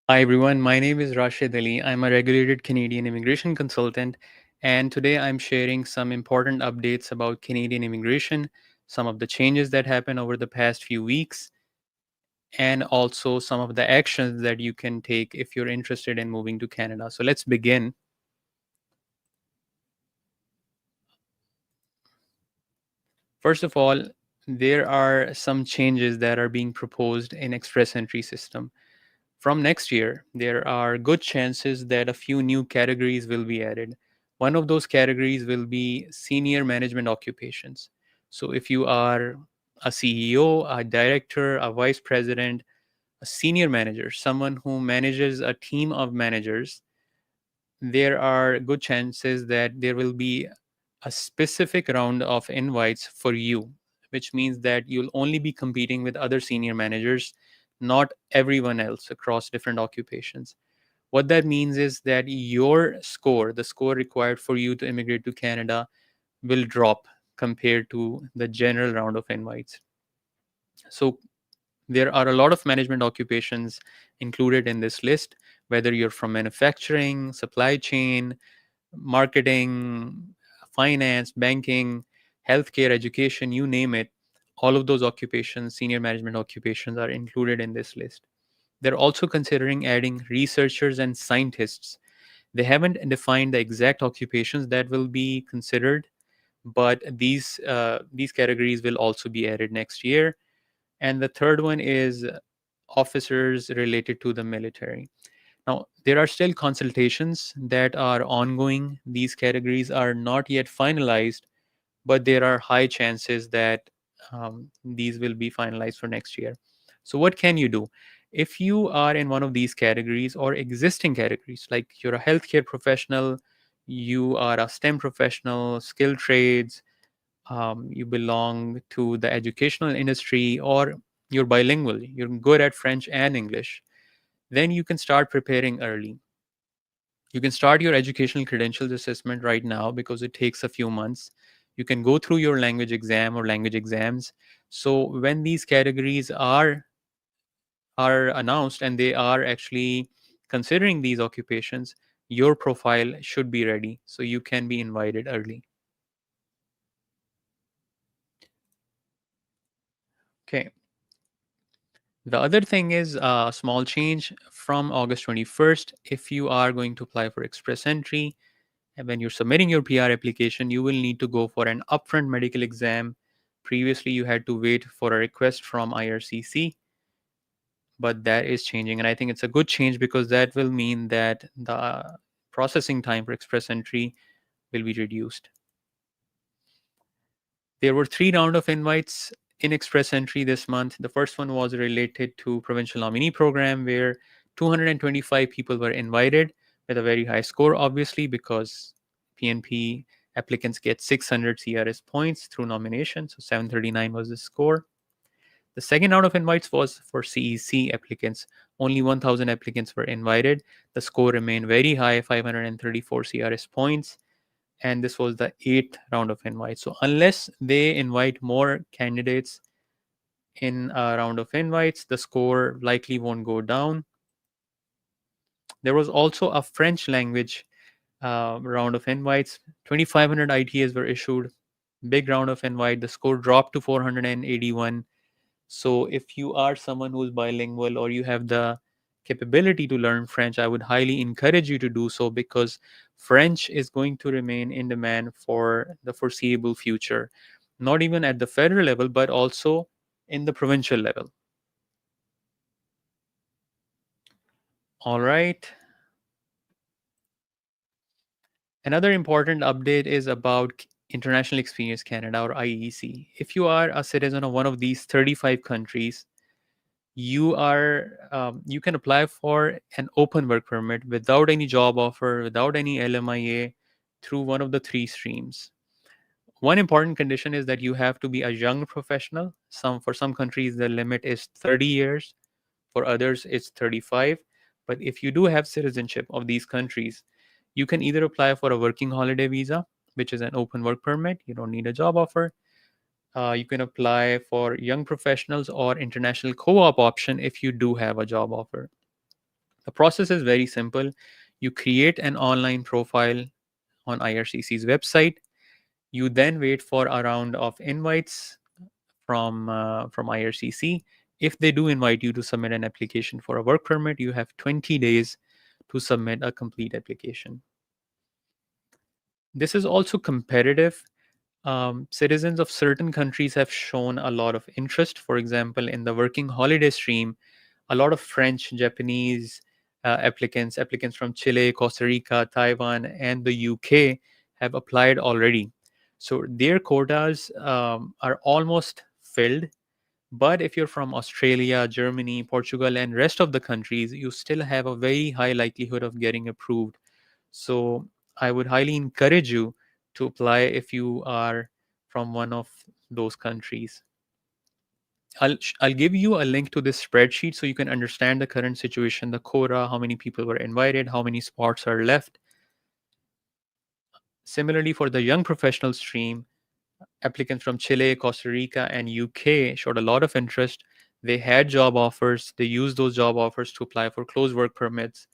Hi everyone, my name is Rashid Ali. I'm a regulated Canadian immigration consultant, and today I'm sharing some important updates about Canadian immigration, some of the changes that happened over the past few weeks, and also some of the actions that you can take if you're interested in moving to Canada. So let's begin. First of all, there are some changes that are being proposed in Express Entry system. From next year, there are good chances that a few new categories will be added. One of those categories will be senior management occupations. So, if you are a CEO, a director, a vice president, a senior manager, someone who manages a team of managers, there are good chances that there will be a specific round of invites for you, which means that you'll only be competing with other senior managers, not everyone else across different occupations. What that means is that your score, the score required for you to immigrate to Canada, will drop compared to the general round of invites. So there are a lot of management occupations included in this list, whether you're from manufacturing, supply chain, marketing, finance, banking, healthcare, education, you name it. All of those occupations, senior management occupations, are included in this list. They're also considering adding researchers and scientists. They haven't defined the exact occupations that will be considered, but these categories will also be added next year. And the third one is officers related to the military. Now, there are still consultations that are ongoing. These categories are not yet finalized, but there are high chances that these will be finalized for next year. So, what can you do? If you are in one of these categories or existing categories, like you're a healthcare professional, you are a STEM professional, skilled trades, you belong to the educational industry, or you're bilingual, you're good at French and English, then you can start preparing early. You can start your educational credentials assessment right now because it takes a few months. You can go through your language exam or language exams. So when these categories are announced and they are actually considering these occupations, your profile should be ready so you can be invited early. Okay. The other thing is a small change from August 21st. If you are going to apply for express entry, and when you're submitting your PR application, you will need to go for an upfront medical exam. Previously, you had to wait for a request from IRCC, but that is changing. And I think it's a good change because that will mean that the processing time for express entry will be reduced. There were three rounds of invites in express entry this month. The first one was related to provincial nominee program where 225 people were invited with a very high score, obviously, because PNP applicants get 600 CRS points through nomination. So 739 was the score. The second round of invites was for CEC applicants. Only 1,000 applicants were invited. The score remained very high, 534 CRS points, and this was the eighth round of invites. So unless they invite more candidates in a round of invites, the score likely won't go down. There was also a French language round of invites. 2,500 ITAs were issued. Big round of invite. The score dropped to 481. So if you are someone who's bilingual or you have the capability to learn French, I would highly encourage you to do so because French is going to remain in demand for the foreseeable future, not even at the federal level, but also in the provincial level. All right. Another important update is about International Experience Canada or IEC. If you are a citizen of one of these 35 countries, you can apply for an open work permit without any job offer, without any LMIA, through one of the three streams. One important condition is that you have to be a young professional. For some countries the limit is 30 years, for others it's 35. But if you do have citizenship of these countries, you can either apply for a working holiday visa, which is an open work permit, you don't need a job offer. You can apply for young professionals or international co-op option if you do have a job offer. The process is very simple. You create an online profile on IRCC's website. You then wait for a round of invites from IRCC. If they do invite you to submit an application for a work permit, you have 20 days to submit a complete application. This is also competitive. Citizens of certain countries have shown a lot of interest. For example, in the working holiday stream, a lot of French, Japanese applicants from Chile, Costa Rica, Taiwan, and the UK have applied already. So their quotas are almost filled. But if you're from Australia, Germany, Portugal, and rest of the countries, you still have a very high likelihood of getting approved. So I would highly encourage you to apply if you are from one of those countries. I'll give you a link to this spreadsheet so you can understand the current situation, the quota, how many people were invited, how many spots are left. Similarly, for the young professional stream, applicants from Chile, Costa Rica, and UK showed a lot of interest. They had job offers. They used those job offers to apply for closed work permits,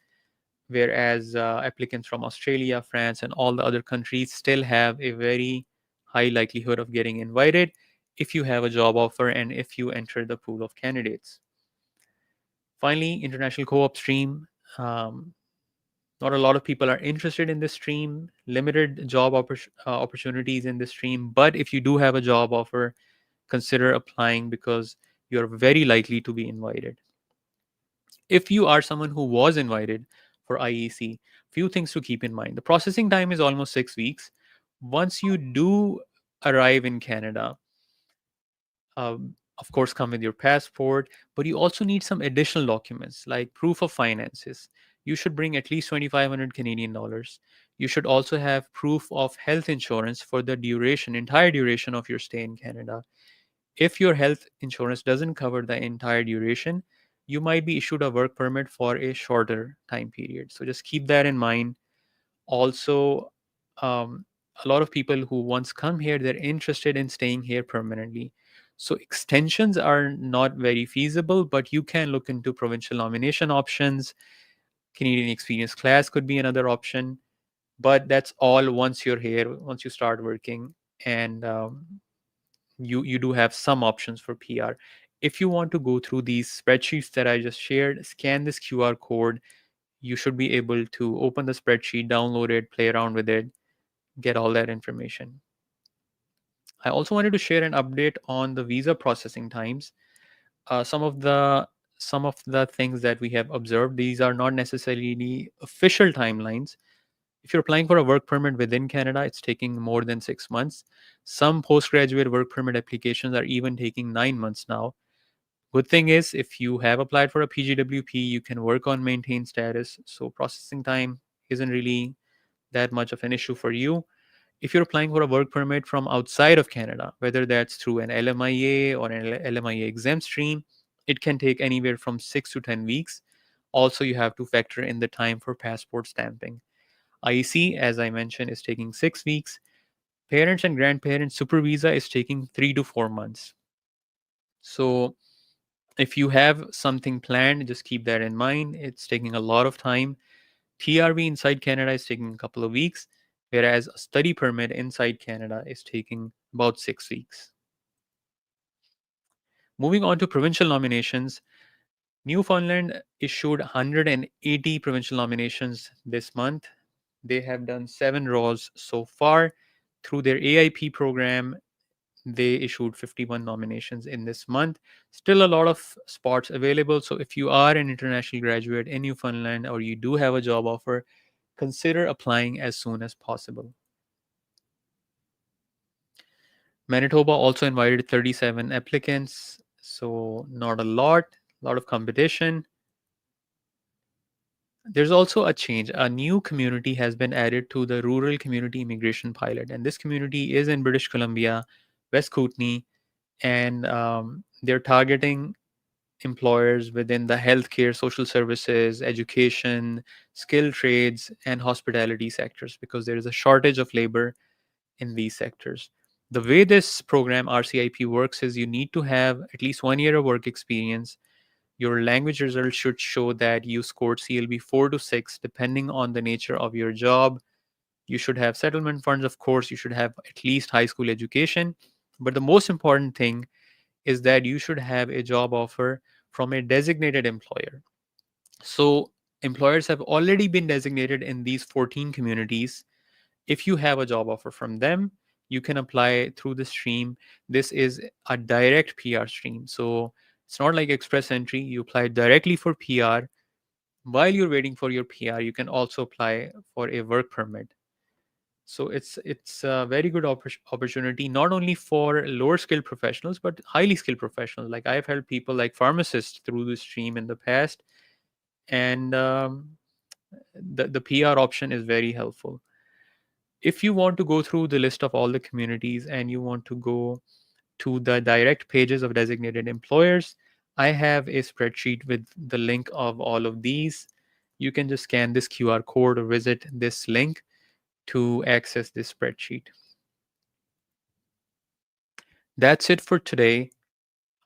whereas applicants from Australia, France, and all the other countries still have a very high likelihood of getting invited if you have a job offer and if you enter the pool of candidates. Finally, international co-op stream. Um, Not a lot of people are interested in this stream, limited job opportunities in this stream. But if you do have a job offer, consider applying because you're very likely to be invited. If you are someone who was invited for IEC, few things to keep in mind. The processing time is almost 6 weeks. Once you do arrive in Canada, of course, come with your passport, but you also need some additional documents like proof of finances. You should bring at least 2,500 Canadian dollars. You should also have proof of health insurance for the entire duration of your stay in Canada. If your health insurance doesn't cover the entire duration, you might be issued a work permit for a shorter time period. So just keep that in mind. Also, um, a lot of people who once come here, they're interested in staying here permanently. So extensions are not very feasible, but you can look into provincial nomination options. Canadian experience class could be another option, but that's all once you're here, once you start working, and you do have some options for PR. If you want to go through these spreadsheets that I just shared, scan this QR code. You should be able to open the spreadsheet, download it, play around with it, get all that information. I also wanted to share an update on the visa processing times. Uh, some of the some of the things that we have observed, these are not necessarily official timelines. If you're applying for a work permit within Canada, it's taking more than 6 months. Some postgraduate work permit applications are even taking 9 months now. Good thing is, if you have applied for a PGWP, you can work on maintain status. So processing time isn't really that much of an issue for you. If you're applying for a work permit from outside of Canada, whether that's through an LMIA or an LMIA exempt stream, it can take anywhere from 6 to 10 weeks. Also, you have to factor in the time for passport stamping. IEC, as I mentioned, is taking 6 weeks. Parents and grandparents super visa is taking 3 to 4 months. So if you have something planned, just keep that in mind. It's taking a lot of time. TRV inside Canada is taking a couple of weeks, whereas a study permit inside Canada is taking about 6 weeks. Moving on to provincial nominations, Newfoundland issued 180 provincial nominations this month. They have done 7 draws so far. Through their AIP program, they issued 51 nominations in this month. Still a lot of spots available. So if you are an international graduate in Newfoundland or you do have a job offer, consider applying as soon as possible. Manitoba also invited 37 applicants, so not a lot of competition. There's also a change. A new community has been added to the rural community immigration pilot, and this community is in British Columbia, West Kootenay, and they're targeting employers within the healthcare, social services, education, skilled trades, and hospitality sectors because there is a shortage of labor in these sectors. The way this program RCIP works is you need to have at least 1 year of work experience Your language results should show that you scored CLB 4 to 6, depending on the nature of your job. You should have settlement funds, of course. You should have at least high school education. But the most important thing is that you should have a job offer from a designated employer. So, employers have already been designated in these 14 communities. If you have a job offer from them, you can apply through the stream. This is a direct PR stream. So, it's not like express entry. You apply directly for PR. While you're waiting for your PR, you can also apply for a work permit. So it's a very good opportunity, not only for lower skilled professionals but highly skilled professionals. Like I've helped people like pharmacists through the stream in the past, and the PR option is very helpful. If you want to go through the list of all the communities and you want to go to the direct pages of designated employers, I have a spreadsheet with the link of all of these. You can just scan this QR code or visit this link to access this spreadsheet. That's it for today.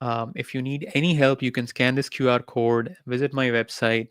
If you need any help, you can scan this QR code, visit my website,